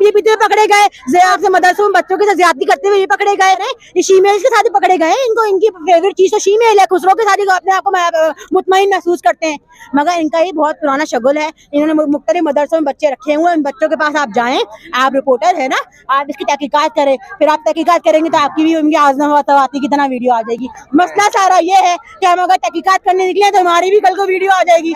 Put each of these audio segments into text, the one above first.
ये पीते हुए पकड़े गए, आपसे मदरसों में बच्चों के साथ ज्यादती करते हुए ये पकड़े गए हैं, ये शीमेल्स के साथ ही पकड़े गए हैं। इनको इनकी फेवरेट चीज तो शीमेल है, खुसरो के साथ ही अपने आप को मुतमईन महसूस करते हैं, मगर इनका ये बहुत पुराना शगुल है। इन्होंने मुख्तलिफ मदरसों में बच्चे रखे हुए हैं, इन बच्चों के पास आप जाएं, आप रिपोर्टर है ना, आप इसकी तहकीकात करें, फिर आप तहकीकात करेंगे तो आपकी भी उनकी आज़माती की तरह वीडियो आ जाएगी। मसला सारा ये है कि हम अगर तहकीकात करने निकले तो हमारी भी कल को वीडियो आ जाएगी।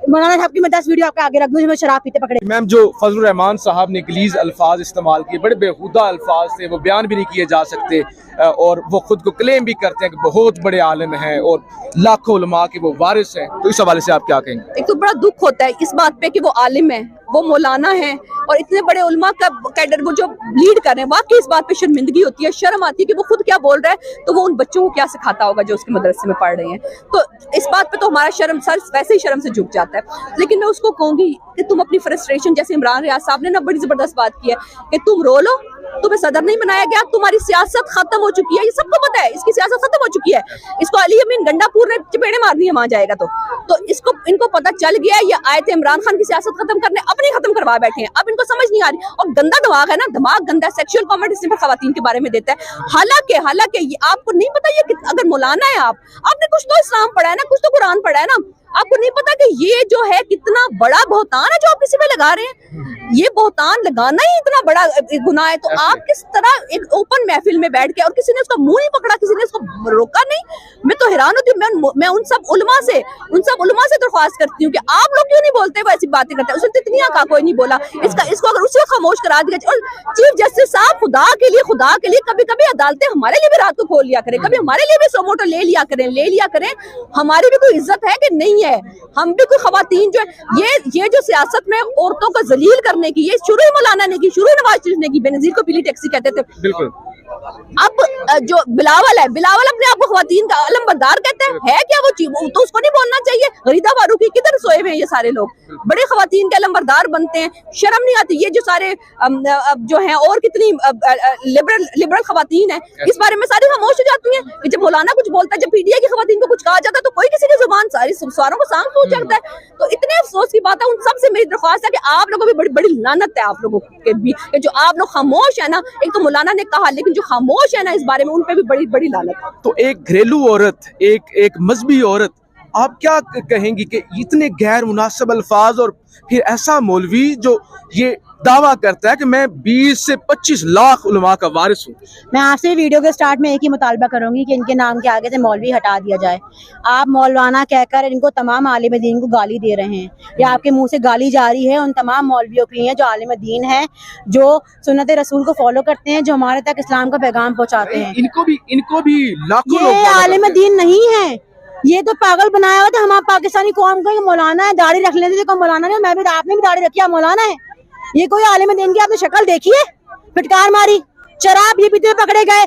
मौलाना साहब की मैं 10 वीडियो आपके आगे रख दूं जिसमें शराब पीते पकड़े। मैम, जो फजलुर रहमान साहब ने गलीज अल्फाज इस्तेमाल किए, बड़े बेहुदा अल्फाज थे, वो बयान भी नहीं किए जा सकते, और वो खुद को क्लेम भी करते हैं कि बहुत बड़े आलिम हैं और लाखों उलमा के वो वारिस हैं, तो इस हवाले से आप क्या कहेंगे? एक तो बड़ा दुख होता है इस बात पे कि वो आलिम है, वो मौलाना है और इतने बड़े उलमा का कैडर वो जो लीड कर रहे हैं, वाकई इस बात पे शर्मिंदगी होती है, शर्म आती है कि वो खुद क्या बोल रहा है तो वो उन बच्चों को क्या सिखाता होगा जो उसके मदरसे में पढ़ रहे हैं। तो इस बात पे तो हमारा शर्म सर वैसे ही शर्म से झुक जाता है। लेकिन मैं उसको कहूंगी कि तुम अपनी फ्रस्ट्रेशन, जैसे इमरान रियाज साहब ने ना बड़ी जबरदस्त बात की है कि तुम रो लो, तुम्हें सदर नहीं बनाया गया, तुम्हारी सियासत खत्म हो चुकी है, ये सबको पता है, इसकी सियासत खत्म हो चुकी है। इसको अली अमीन गंडापुर ने चपेड़े मारनी है वहां जाएगा तो इसको इनको पता चल गया है, ये आए थे इमरान खान की सियासत खत्म करने, अपनी खत्म करवा बैठे हैं। अब इनको समझ नहीं आ रही, और गंदा दिमाग है ना, दिमाग गंदा, सेक्सुअल कमेंट इसने खवातीन के बारे में देता है। हालांकि ये आपको नहीं पता, ये अगर मौलाना है आपने कुछ तो इस्लाम पढ़ा है ना, कुछ तो कुरान पढ़ा है ना, आपको नहीं पता कि ये जो है कितना बड़ा बहुतान है जो आप किसी पे लगा रहे हैं। ये बहुतान लगाना ही इतना बड़ा गुनाह है। तो आप किस तरह एक ओपन महफिल में बैठ के, और किसी ने उसका मुंह नहीं पकड़ा, किसी ने उसको रोका नहीं। मैं तो हैरान होती हूँ। मैं उन सब उलमा से दरख्वास्त करती हूँ कि आप लोग क्यों नहीं बोलते, वो ऐसी बातें करते हैं। उसने इतनी का कोई नहीं बोला, इसको अगर उसी वक्त खामोश करा दिया। और चीफ जस्टिस साहब, खुदा के लिए कभी कभी अदालतें हमारे लिए भी रात को खोल लिया करें, कभी हमारे लिए भी सोमोटो ले लिया करें। हमारी भी कोई इज्जत है कि नहीं है? हम भी कोई खवातीन जो है, ये जो सियासत में औरतों को जलील करने की, ये शुरू ही मौलाना ने की, शुरू ही नवाज शरीफ ने की। बेनजीर को पीली टैक्सी कहते थे। बिल्कुल। अब जो बिलावल है, बिलावल अपने आप को खवातीन का अलम बरदार कहते हैं, है क्या वो चीज? तो उसको नहीं बोलना चाहिए। गरीदा फारूकी किधर सोए हुए हैं ये सारे लोग, बड़े खवातीन के अलम बरदार बनते हैं, शर्म नहीं आती। ये जो सारे जो हैं और कितनी लिबरल खवातीन है, इस बारे में सारी खामोश हो जाती हैं। जब मौलाना कुछ बोलता है, जब पीडीआई की खवातीन को कुछ कहा जाता है, तो कोई किसी की जुबान सारी सवारों को सांस पूछ जाता है। तो इतने अफसोस की बात है। उन सबसे मेरी दरख्वास्त है कि आप लोगों की बड़ी लानत है, आप लोगों के भी, कि जो आप लोग खामोश है ना। एक तो मौलाना ने कहा, लेकिन जो खामोश है ना इस बारे में, उन पे भी बड़ी लानत है। तो एक घरेलू औरत, एक मजहबी औरत, आप क्या कहेंगी कि इतने गैर मुनासिब अल्फाज, और फिर ऐसा मौलवी जो ये दावा करता है कि मैं 20 से 25 लाख उलमा का वारिस हूँ? मैं आपसे वीडियो के स्टार्ट में एक ही मुतालबा करूंगी कि इनके नाम के आगे से मौलवी हटा दिया जाए। आप मौलाना कहकर इनको तमाम आलिम दीन को गाली दे रहे हैं, या आपके मुंह से गाली जारी है उन तमाम मौलवियों की है जो आलिम दीन है, जो सुन्नत रसूल को फॉलो करते हैं, जो हमारे तक इस्लाम का पैगाम पहुँचाते हैं। इनको भी लाखों ये आलिम दीन नहीं है, ये तो पागल बनाया हुआ था। हम आप पाकिस्तानी कौम का मौलाना है, दाढ़ी रख लेते थे, कोई मौलाना नहीं। मैं भी, आपने भी दाढ़ी रखी है, मौलाना है। ये कोई आलिम दीन की आपने शक्ल देखी है? फिटकार मारी, शराब ये पीते हुए पकड़े गए।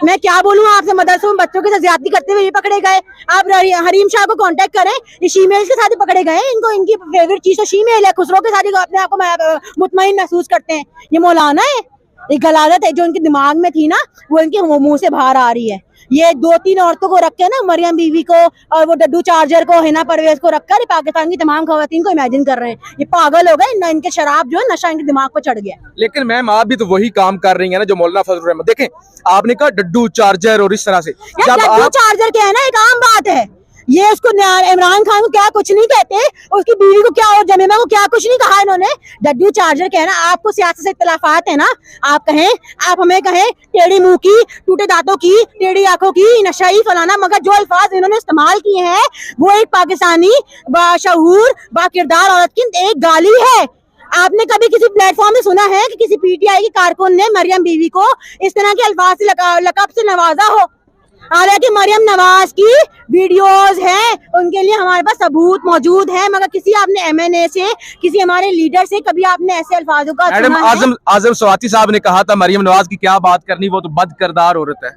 मैं क्या बोलूँ आपसे, मदरसों में बच्चों के साथ ज्यादती करते हुए ये पकड़े गए। आप हरीम शाह को कांटेक्ट करें, ये शीमेल के साथ ही पकड़े गए। इनको इनकी फेवरेट चीज तो शीमेल है, खुसरो के साथ ही अपने आप को मुतमईन महसूस करते हैं। ये मौलाना है? ये गलाजत है जो इनके दिमाग में थी ना, वो इनके मुंह से बाहर आ रही है। ये 2-3 औरतों को रख के ना, मरियम बीवी को और वो डड्डू चार्जर को, हिना परवेज को रखकर पाकिस्तान की तमाम खवातीन को इमेजिन कर रहे हैं। ये पागल हो गए। इनके शराब जो है, नशा इनके दिमाग पर चढ़ गया। लेकिन मैम, आप भी तो वही काम कर रही है ना जो मौलाना फजलुर रहमान। देखें, आपने कहा डड्डू चार्जर और इस तरह से, डड्डू चार्जर क्या है ना, एक आम बात है। ये उसको इमरान खान को क्या कुछ नहीं कहते, उसकी बीवी को क्या और जमीमा को क्या कुछ नहीं कहा इन्होंने। डड्डू चार्जर कहना, आपको सियासत से इख्तिलाफात है ना, आप कहें, आप हमें कहें टेढ़ी मुंह की, टूटे दांतों की, टेढ़ी आंखों की, नशाई फलाना, मगर जो अल्फाज इन्होंने इस्तेमाल किए हैं वो एक पाकिस्तानी बाशऊर बाकिरदार औरत की एक गाली है। आपने कभी किसी प्लेटफॉर्म में सुना है कि किसी पीटीआई की कारकुन ने मरियम बीवी को इस तरह के अल्फाज से लक़ब से नवाजा हो? हालांकि मरियम नवाज की वीडियोस हैं, उनके लिए हमारे पास सबूत मौजूद है, मगर किसी आपने एमएनए से, किसी हमारे लीडर से कभी आपने ऐसे अल्फाजों का सुना है? आजम स्वाति साहब ने कहा था मरियम नवाज की क्या बात करनी, वो तो बदकिरदार औरत है।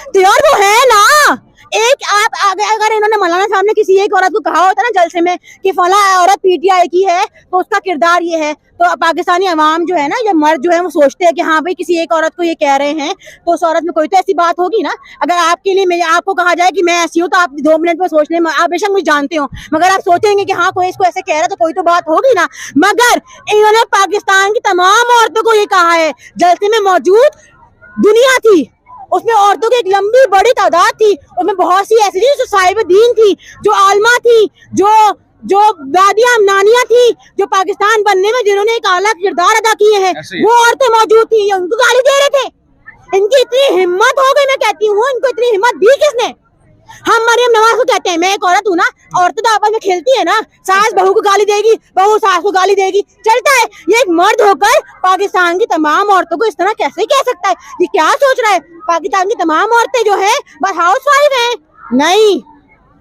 तो यार वो है ना, एक आप अगर इन्होंने मौलाना साहब ने किसी एक औरत को कहा होता ना जलसे में कि फला औरत पीटीआई की है तो उसका किरदार ये है, तो पाकिस्तानी अवाम जो है ना, ये मर्द जो है वो सोचते हैं कि हाँ भाई किसी एक औरत को ये कह रहे हैं तो उस औरत में कोई तो ऐसी बात होगी ना। अगर आपके लिए आपको कहा जाए कि मैं ऐसी हूँ, तो आप 2 मिनट में सोचने में, आप बेशक मुझे जानते हो, मगर आप सोचेंगे कि हाँ कोई इसको ऐसे कह रहा है तो कोई तो बात होगी ना। मगर इन्होंने पाकिस्तान की तमाम औरतों को ये कहा है। जलसे में मौजूद दुनिया थी, उसमें औरतों की एक लंबी बड़ी तादाद थी, उसमें बहुत सी ऐसी थी जो साहिब दीन थी, जो आलमा थी, जो दादियां नानियां थी, जो पाकिस्तान बनने में जिन्होंने एक आला किरदार अदा किए हैं, वो औरतें मौजूद थी। ये उनको गाली दे रहे थे। इनकी इतनी हिम्मत हो गई, मैं कहती हूँ इनको इतनी हिम्मत दी किसने? हम मरियम नवाज को कहते हैं, मैं एक औरत हूँ ना, औरतें तो आपस में खेलती है ना, सास बहू को गाली देगी, बहू सास को गाली देगी, चलता है। ये एक मर्द होकर पाकिस्तान की तमाम औरतों को इस तरह कैसे कह सकता है? ये क्या सोच रहा है? पाकिस्तान की तमाम औरतें जो है बस हाउस वाइफ है? नहीं,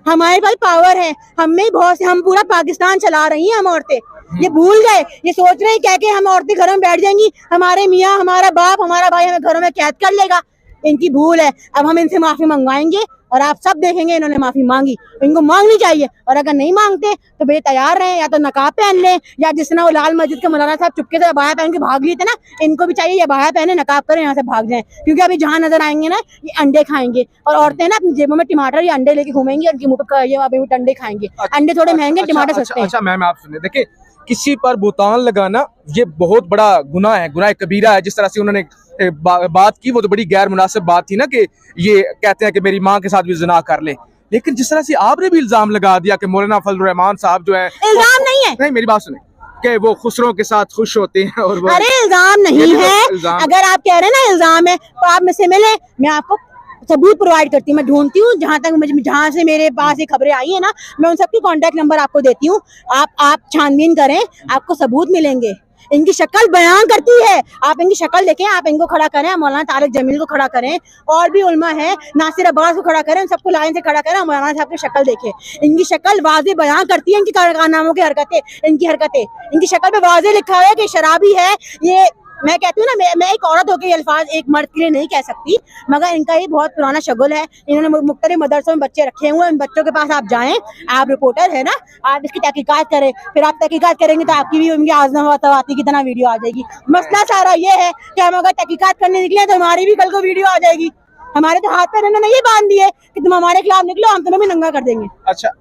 हमारे पास पावर है, हमें बहुत से, हम पूरा पाकिस्तान चला रही हैं हम औरतें। ये भूल गए, ये सोच रहे हैं क्या कि हम औरतें घरों में बैठ जाएंगी, हमारे मियाँ हमारा बाप हमारा भाई हमें घरों में कैद कर लेगा। इनकी भूल है। अब हम इनसे माफी मंगवाएंगे और आप सब देखेंगे इन्होंने माफी मांगी, इनको मांगनी चाहिए। और अगर नहीं मांगते तो भैया तैयार रहे, या तो नकाब पहन लें, या जिस तरह वो लाल मस्जिद के मौलाना साहब चुपके से अबाया पहन के भाग लिए थे ना, इनको भी चाहिए ये अबाया पहने, नकाब करें, यहाँ से भाग जाएं। क्योंकि अभी जहाँ नजर आएंगे ना ये अंडे खाएंगे, और औरतें ना अपनी जेबों में टमाटर या अंडे लेके घूमेंगी, उनकी मुंह पर ये अभी अंडे खाएंगे। अंडे थोड़े महंगे, टमाटर सस्ते हैं। अच्छा मैम आप सुने, देखिए किसी पर बुतान लगाना ये बहुत बड़ा गुनाह है, गुनाह कबीरा है। जिस तरह से उन्होंने बात की वो तो बड़ी गैर मुनासिब बात थी ना, कि ये कहते हैं कि मेरी माँ के साथ भी ज़िना कर ले। लेकिन जिस तरह से आपने भी इल्जाम लगा दिया कि मौलाना फजल रहमान साहब जो है, इल्जाम नहीं है, नहीं मेरी बात सुने, कि वो खुसरों के साथ खुश होते हैं और वो, अरे इल्जाम नहीं है। अगर आप कह रहे हैं ना इल्जाम है तो आप मुझसे मिले, मैं आपको सबूत प्रोवाइड करती हूँ। मैं ढूंढती हूँ, जहाँ तक मुझे, जहाँ से मेरे पास ये खबरें आई है ना, मैं उन सबकी कांटेक्ट नंबर आपको देती हूँ। आप छानबीन करें, आपको सबूत मिलेंगे। इनकी शक्ल बयान करती है, आप इनकी शक्ल देखें, आप इनको खड़ा करें, मौलाना तारिक जमील को खड़ा करें, और भी उलमा है, नासिर अब्बास को खड़ा करें, सबको लाइन से खड़ा करें, मौलाना साहब की शक्ल देखें। इनकी शक्ल वाज़े बयान करती है इनकी कारनामों की हरकतें, इनकी हरकतें। इनकी शक्ल पे वाज़े लिखा है कि शराबी है ये। मैं कहती हूँ ना, मैं एक औरत होकर ये अल्फाज एक मर्द के लिए नहीं कह सकती, मगर इनका ये बहुत पुराना शगुल है। इन्होंने मुख्तलिफ मदरसों में बच्चे रखे हुए हैं, इन बच्चों के पास आप जाएं, आप रिपोर्टर है ना, आप इसकी तहकीकात करें, फिर आप तहकीकात करेंगे तो आपकी भी उनकी आज़माती की तरह वीडियो आ जाएगी। मसला सारा ये है कि हम अगर तहकीकात करने निकले तो हमारी भी कल को वीडियो आ जाएगी। हमारे तो हाथ पैर इन्होंने ये बांध दिए कि तुम हमारे खिलाफ निकलो, हम तुम्हें भी नंगा कर देंगे।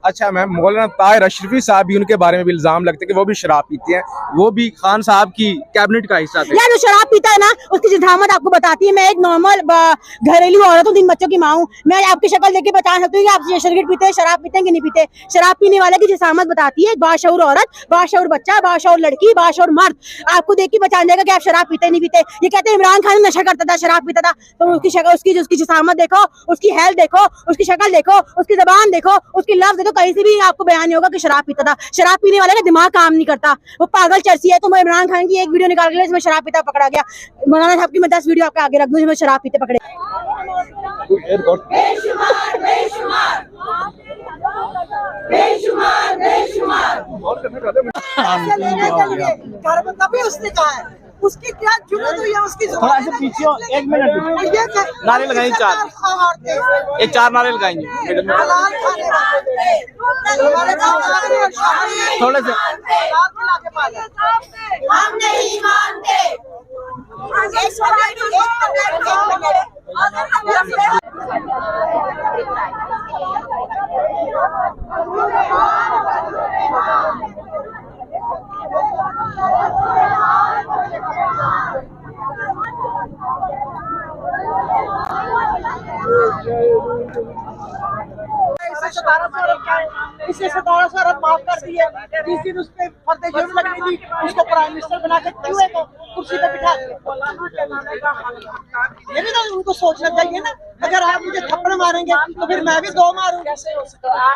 अच्छा मैम, मौलाना ताहिर अशरफी साहब भी, उनके बारे में भी इल्जाम लगते हैं कि वो भी शराब पीते हैं, वो भी खान साहब की कैबिनेट का हिस्सा थे। यार जो शराब पीता है ना, उसकी जिद्दामत आपको बताती है। मैं एक नॉर्मल घरेलू औरत हूँ, 3 बच्चों की माँ हूँ। मैं आपकी शक्ल देख के बता सकती हूँ कि आप सिगरेट पीते हैं, शराब पीते हैं कि नहीं पीते। शराब पीने वाले की जिसामत बताती है। बाशऊर औरत, बाशऊर बच्चा, बाशऊर लड़की, बाशऊर मर्द आपको देख के पहचान जाएगा कि आप शराब पीते नहीं पीते। ये कहते हैं इमरान खान नशा करता था, शराब पीता था, तो उसकी शक्ल, उसकी जिसामत देखो, उसकी हेल्थ देखो, उसकी शक्ल देखो, उसकी जबान देखो, उसकी लफ्ज देखो, कहीं से भी आपको बयान नहीं होगा कि शराब पीता था। शराब पीने वाले का दिमाग काम नहीं करता, वो पागल चर्सी है। तो मैं इमरान खान की एक वीडियो निकाल के इसमें शराब पीता पकड़ा गया, मौलाना साहब की मैं 10 वीडियो आपके आगे रख दूं जिसमें शराब पीते पकड़े। तभी उसने कहा है, उसकी क्या जुर्रत हुई है, उसकी थोड़ा ऐसे पीछे हो, 1 मिनट नारे लगाएंगे 4, ये 4 नारे लगाएंगे थोड़े से। हम नहीं मानते। इसे 1700 अरब माफ कर दिए। जिस दिन उस पे फर्दे जुर्म लगनी थी, उसको प्राइम मिनिस्टर बना के चूहे को कुर्सी पे बिठा दिया। ये भी तो उनको सोचना चाहिए ना, अगर आप मुझे थप्पड़ मारेंगे तो फिर मैं भी 2 मारूं। कैसे हो सकता है?